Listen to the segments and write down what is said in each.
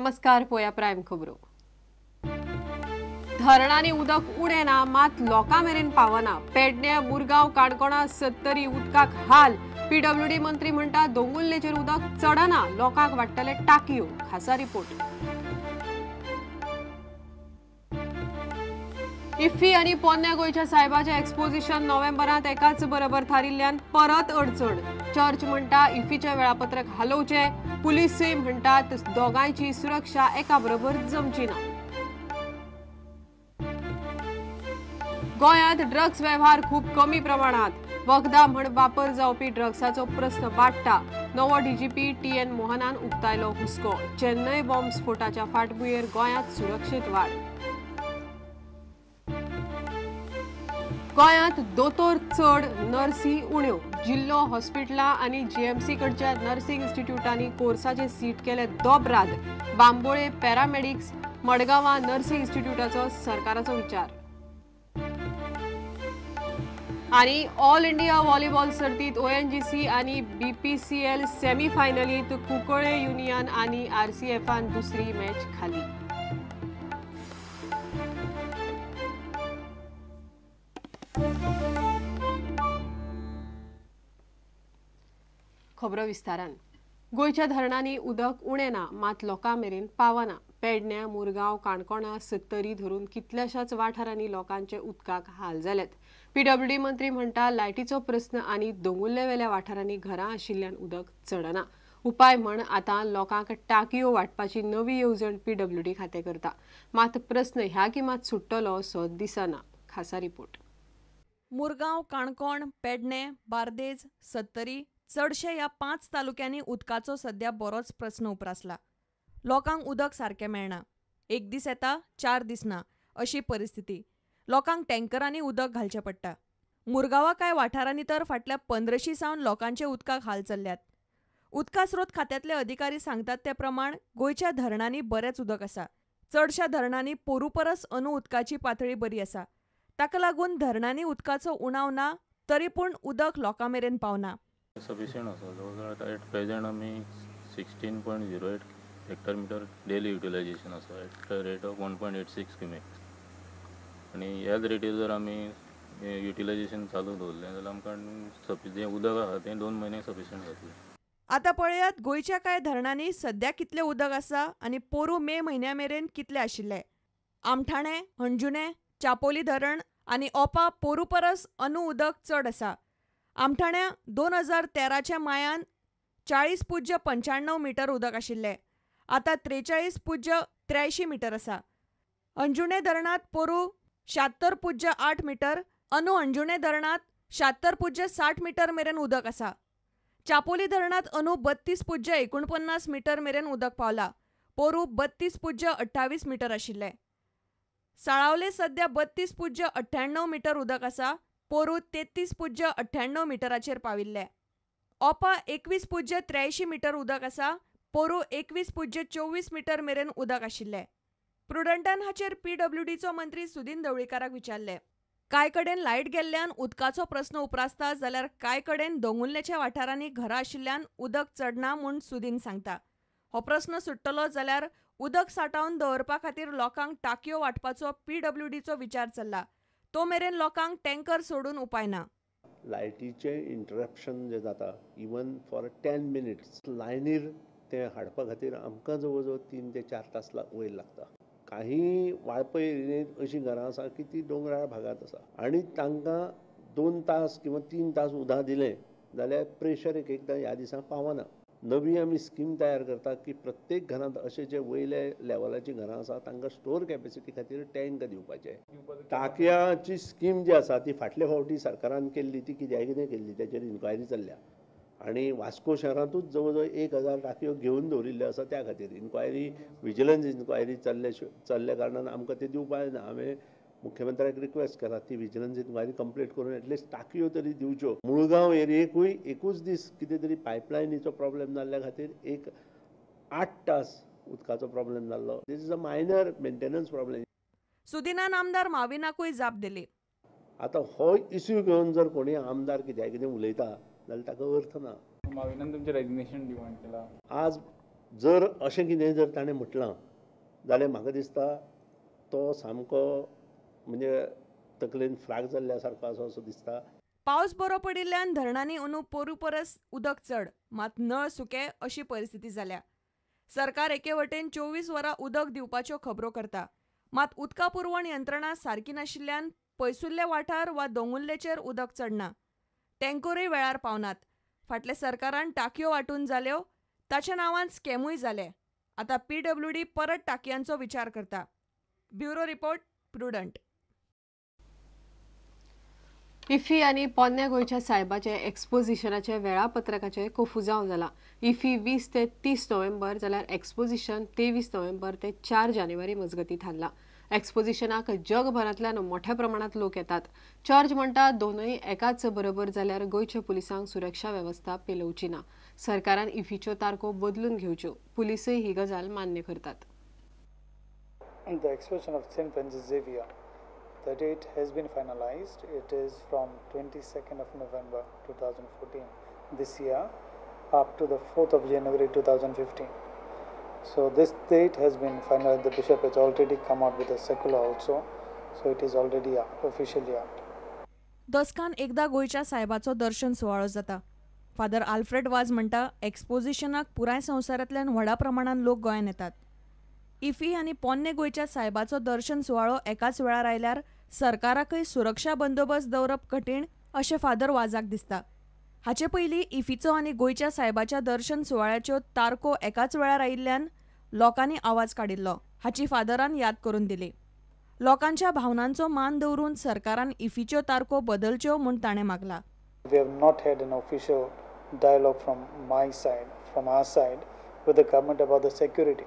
नमस्कार पोया प्राइम खबरो। धरणांनी उदक उणे ना मात लोकां मेरेन पावना। पेडणे मुरगांव काणकोणा 70 उदकाक हाल। पीडब्ल्यूडी मंत्री म्हणटा दोंगुल्लेचेर उदक चडना, लोकांक वाडटले टाकयो। खासा रिपोर्ट। इफ्फी आणि पोन्ने गोयच्या साहेबाचे एक्सपोजिशन नोव्हेंबरांत एकाच बरोबर थारिल्ल्यान परत अडचण। चर्च म्हणटा इफ्फीचे वेळापत्रक हालोवचे, पुलिसूय म्हणटात दोगांयची सुरक्षा एका बरोबर जमची ना। गोंयांत ड्रग्स वेव्हार खूप कमी प्रमाणात। वखदां म्हण वापर जावपी ड्रग्साचो प्रस्न बाट्टा। नवो डीजीपी टीएन मोहनान उक्तायलो हुस्को। चेन्नई बॉम्ब स्फोटाच्या फाटभुंयेर गोंयांत सुरक्षेत वाड। गोंयांत दोतोर चड, नर्सी उण्यो। जिल्लो हॉस्पिटलां आनी जीएमसी कडच्या नर्सिंग इन्स्टिट्यूटांनी कोर्साचे सीट केले दोबराद। बांबोळे पॅरामेडिक्स, मडगांवां नर्सिंग इन्स्टिट्यूटाचो सरकाराचो विचार। आणि ऑल इंडिया व्हॉलीबॉल सर्तीत ओएनजीसी आणि बीपीसीएल सेमी फायनलीत कुंकळे युनियन आणि आरसीएफान दुसरी मॅच खाली। खबरो विस्तारान। गोयच्या धरणांनी उदक उणे ना मात लोकां मेरेन पावना। पेडण्या मुरगांव काणकोणा 70 धरून कितल्याशाच वाठारांनी लोकांचे उदकाक हाल जाल्यात। पीडब्ल्यूडी मंत्री म्हणटा लायटीचो प्रस्न आनी दोंगुल्लेवेल्या वाठारांनी घरां आशिल्ल्यान उदक चडना। उपाय म्हण आतां लोकांक टाकयो वाटपाची नवी येवजण पीडब्ल्यूडी खातें करता। मात प्रस्न ह्या गिमात सुट्टलो असो दिसना। खासा रिपोर्ट। मुरगांव काणकोण पेडणे बार्देज 70 चडशे ह्या 5 तालुक्यांनी उदकाचो सध्या बरोच प्रस्न उप्रासला। लोकांक उदक सारकें मेळना, एक दीस येता 4 दीस ना अशी परिस्थिती। लोकांक टँकरांनी उदक घालचें पडटा। मुरगांवा कांय वाठारांनी तर फाटल्या 15शी सावन लोकांचे उदकाक हाल चल्ल्यात। उदका स्रोत खात्यांतले अधिकारी सांगतात ते प्रमाण गोंयच्या धरणांनी बरेच उदक आसा। चडशा धरणांनी पोरू परस अंदू उदकाची पातळी बरी आसा। ताका लागून धरणांनी उदकाचो उणाव ना, तरी पूण उदक लोकां मेरेन पावना। सफिशियंट आसा। जवळ एट प्रेजेंट आमी 16.08 हेक्टर मिटर डेली युटिलायजेशन आसा एट रेट ऑफ 1.86 क्युमेक। आनी ह्याच रेटीर जर आमी युटिलायजेशन चालू दवरलें जाल्यार आमकां जें उदक आसा तें 2 म्हयने सफिशियंट जातलें। आता पळयात गोंयच्या कांय धरणांनी सध्या कितले उदक आसा आनी पोरू मे म्हयन्या मेरेन कितले आशिल्ले। आमठाणे, अंजुणे, चापोली धरण आनी ओपा पोरू परस अंदू उदक चड आसा। आमठाण्या 2013च्या मायान 40.95 मीटर उदक आशिल्ले, आता 43.83 मीटर आसा। अंजुणे धरणात पोरू 76.8 मीटर, अंदू अंजुणे धरणात 76.60 मीटर मेरेन उदक आसा। चापोली धरणात अंदू 32.49 मीटर मेरेन उदक पावला, पोरू 32.28 मीटर आशिल्ले। साळावले सध्या 32.98 मीटर उदक आसा, पोरू 33.98 मीटराचेर पाविल्ले। ओपा 21.83 मीटर उदक आसा, पोरू 21.24 मीटर मेरेन उदक आशिल्ले। प्रुडंटान हाचेर पीडब्ल्यूडीचो मंत्री सुदीन ढवळीकाराक विचारले। कांय कडेन लायट गेल्ल्यान उदकाचो प्रस्न उप्रासता जाल्यार कांय कडेन दोंगुल्लेच्या वाठारांनी घरां आशिल्ल्यान उदक चडना म्हूण सुदीन सांगता। हो प्रस्न सुट्टलो जाल्यार उदक सांठोवन दवरपा खातीर लोकांक टाकयो वाटपाचो पीडब्ल्यूडीचो विचार चल्ला। तो मेरेन लोकांक टँकर सोडून उपाय ना। लायटीचे इंटरप्शन जे जाता इवन फॉर 10 मिनिट्स लायनीर ते हाडपा खातीर आमकां जवळ जवळ 3 ते 4 तास वयर लागता। काही वाळपय एरियेंत अशीं घरां आसा की ती दोंगराळ भागांत आसा आनी तांकां 2 तास किंवा 3 तास उदक दिलें जाल्यार प्रेशर एकदां ह्या दिसां पावना। नवी आमी स्कीम तयार करता की प्रत्येक घरांत अशें जे वयले लेवलाची घरां आसा तांकां स्टोर कॅपेसिटी खातीर टँक दिवपाचे। टाकयाची स्कीम जी आसा ती फाटल्या फावटी सरकारान केल्ली, ती कित्याक कितें केल्ली त्याचेर इन्क्वायरी चल्ल्या आनी वास्को शहरांतूच जवळ जवळ 1000 टाकयो घेवन दवरिल्ल्यो आसा। त्या खातीर इन्क्वायरी विजिलन्स इन्क्वायरी चल्ल्या कारणान आमकां ते दिवपाक जायना। हांवें मुख्यमंत्र्याक रिक्वेस्ट केला ती विजिलन्स इन्क्वायरी कंप्लीट करून एटलिस्ट टाकयो तरी दिवच्यो। मुळगांव एरियेकूय एकूच दीस कितें तरी पायपलायनीचो प्रॉब्लेम जाल्ल्या खातीर 8 तास उदकाचो प्रॉब्लेम जाल्लो। This is a minor maintenance problem. सुदिनान आमदार माविनाकूय जाप दिली। आतां हो इश्यू घेवन जर कोणी आमदार कित्याक कितें उलयता जाल्यार ताका अर्थ ना। माविनान तुमचें रेजिग्नेशन डिमांड केला। आज जर अशें कितें जर ताणें म्हटलां जाल्यार म्हाका दिसता तो सामको म्हणजे तकलेन फ्राक जाल्ल्या सारको आसा असो दिसता. पावस बरो पडिल्ल्यान धरणांनी अंदू पोरू परस उदक चड, मात नळ सुके अशी परिस्थिती जाल्या. सरकार एके वटेन 24 वरां उदक दिवपाच्यो खबरो करता, मात उदका पुरवण यंत्रणा सारकी नाशिल्ल्यान पयसुल्ले वाठार वा दोंगुल्लेचेर उदक चडना. टँकरूय वेळार पावनात. फाटल्या सरकारान टांकयो वांटून जाल्यो, ताच्या नांवान स्कॅमूय जाले. आतां PWD परत टांकयांचो विचार करता. Bureau report, prudent. इफ्फी आनी पोन्ने गोंयच्या सायबाचे एक्सपोजिशनाचे वेळापत्रकाचे कोफू जावन जाला. इफ्फी 20 ते 30 नोव्हेंबर जाल्यार एक्सपोजिशन 23 नोव्हेंबर ते 4 जानेवारी मजगती थारला. एक्सपोजिशनाक जगभरांतल्यान मोठ्या प्रमाणात लोक येतात. चर्च म्हणटा दोनूय एकाच बरोबर जाल्यार गोंयच्या पुलिसांक सुरक्षा वेवस्था पेलवची ना. सरकारान इफ्फीच्यो तारखो बदलून घेवच्यो. पुलिसय ही गजाल मान्य करतात. The exposition of St. Francis Xavier, the date has been finalized. It is from 22nd of November 2014 this year up to the 4th of January 2015. So this date has been finalized. The bishop has already come out with a circular also, so it is already officially out. दसकान एकदा गोंयच्या सायबाचो दर्शन सुवाळो जाता. Father Alfred वाज म्हणटा एक्सपोजिशनाक पुराय संवसारांतल्यान व्हडा प्रमाणात लोक गोंयांत येतात. इफ्फी आनी पोन्ने गोंयच्या सायबाचो दर्शन सुवाळो एकाच वेळार आयल्यार सरकाराकय सुरक्षा बंदोबस्त दवरप कठीण अशें फादर वाजाक दिसता. हाचे पयलीं इफ्फीचो आनी गोंयच्या सायबाच्या दर्शन सुवाळ्याच्यो तारखो एकाच वेळार आयिल्ल्यान लोकांनी आवाज काडिल्लो. हाची फादरान याद करून दिली. लोकांच्या भावनांचो मान दवरून सरकारान इफ्फीच्यो तारखो बदलच्यो म्हूण ताणें मागला. We have not had an official dialogue from my side, from our side, with the government about the security.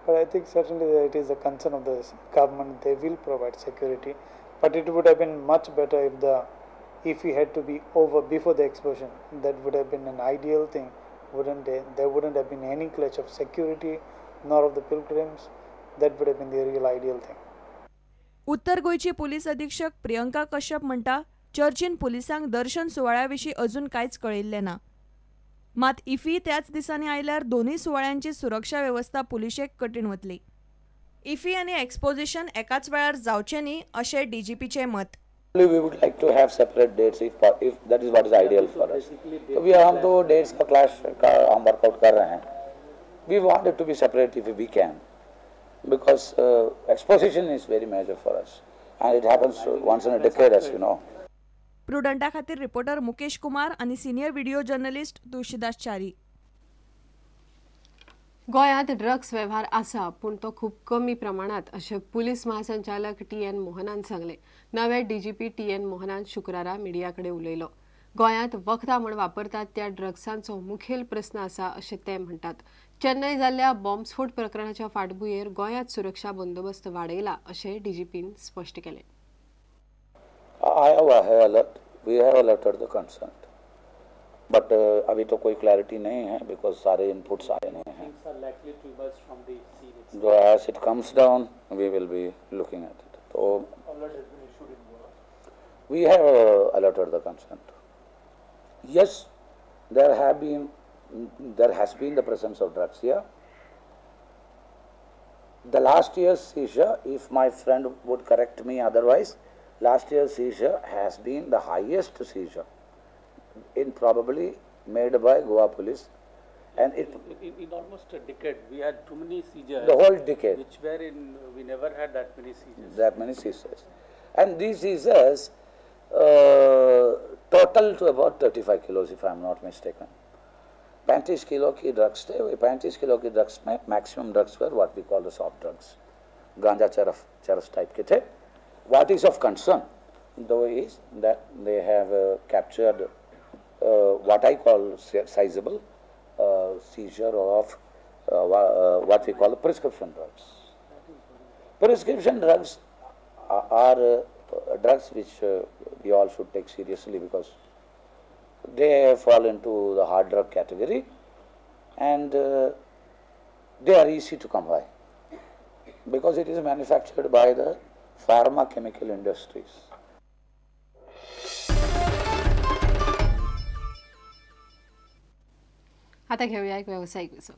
But I think certainly that it is a concern of the government. They will provide security. But it would have been much better if we had to be over before the exposition. That would have been an ideal thing, wouldn't it? There wouldn't have been any clash of security, nor of the pilgrims. That would have been the real ideal thing. उत्तर गोंयची police अधीक्षक प्रियंका कश्यप म्हणटा चर्चीन पुलिसांक दर्शन सुवाळ्याविशीं अजून कांयच कळिल्लें ना. मात इफ्फी त्याच दिसांनी आयल्यार दोनूय सुवाळ्यांची सुरक्षा वेवस्था पुलिशेक कठीण वतली. इफ्फी आनी एक्सपोजिशन एकाच वेळार जावचें न्ही अशें DGPचें मत. We would like to have separate dates if that is what is ideal for us. So we हम तो dates का clash का हम workout कर रहे हैं. We want it to be separate if we can, because exposition is very major for us, and it happens once in a decade, as you know. प्रुडंटा खातीर reporter Mukesh Kumar आनी senior video journalist Tulshidas Chari. गोंयांत drugs वेव्हार आसा पूण तो खूब कमी प्रमाणात अशें पुलीस महासंचालक TN मोहनान सांगलें. नवे DGP TN मोहनान शुक्रारा मिडिया कडेन उलयलो. गोंयांत वखदां म्हूण वापरतात त्या ड्रग्सांचो मुखेल प्रस्न आसा अशें ते म्हणटात. चेन्नय जाल्ल्या बॉम्बस्फोट प्रकरणाच्या फाटभुंयेर गोंयांत सुरक्षा बंदोबस्त वाडयला अशें DGPन स्पश्ट केलें. We have alerted the concerned, but अभी तो कोई clarity नहीं है because सारे inputs आए नहीं हैं. So as it comes down, we will be looking at it. So we have alerted the concerned. Yes, there has been the presence of drugs here. The last year's seizure, if my friend would correct me otherwise, last year's seizure has been the highest seizure in probably made by Goa police, and in almost a decade we had too many seizures. The whole decade, which were we never had that many seizures. That many seizures, and these seizures total to about 35 kilos, if I am not mistaken. 35 kilo की drugs थे. 35 kilo की drugs में maximum drugs were what we call the soft drugs, गांजा चरस type के थे. What is of concern though is that they have captured what I call sizable seizure of what we call prescription drugs. Prescription drugs are drugs which we all should take seriously because they fall into the hard drug category, and they are easy to come by because it is manufactured by the pharma chemical industries. आता घेऊया एक व्यावसायिक विसव.